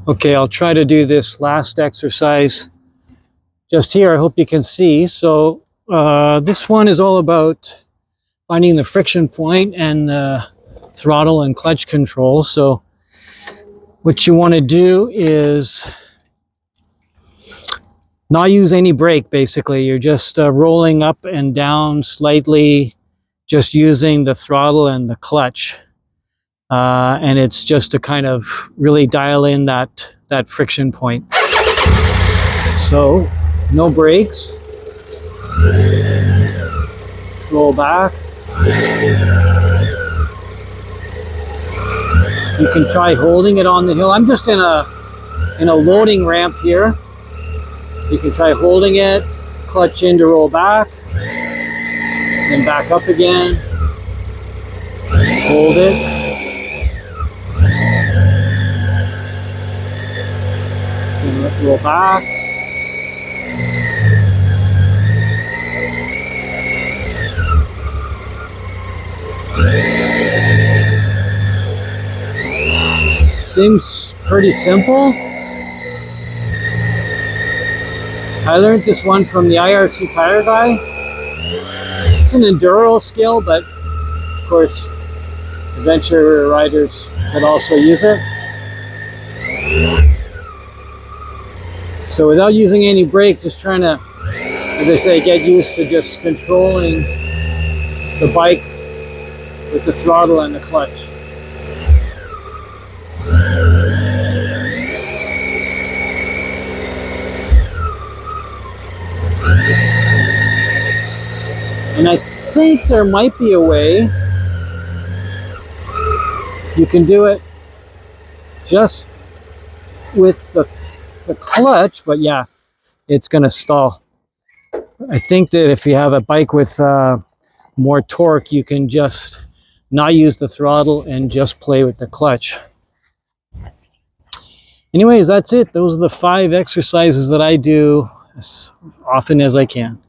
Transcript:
Okay, I'll try to do this last exercise just here. I hope you can see. So this one is all about finding the friction point and the throttle and clutch control. So what you want to do is not use any brake, basically. You're just rolling up and down slightly, just using the throttle and the clutch. And it's just to kind of really dial in that friction point. So no brakes. Roll back. You can try holding it on the hill. I'm just in a loading ramp here. So you can try holding it, clutch in to roll back, then back up again. Hold it. And roll back. Seems pretty simple. I learned this one from the IRC Tire Guy. It's an enduro skill, but of course, adventure riders could also use it. So without using any brake, just trying to, as I say, get used to just controlling the bike with the throttle and the clutch. And I think there might be a way you can do it just with the clutch, but yeah, it's going to stall. I think that if you have a bike with more torque, you can just not use the throttle and just play with the clutch. Anyways, that's it. Those are the 5 exercises that I do as often as I can.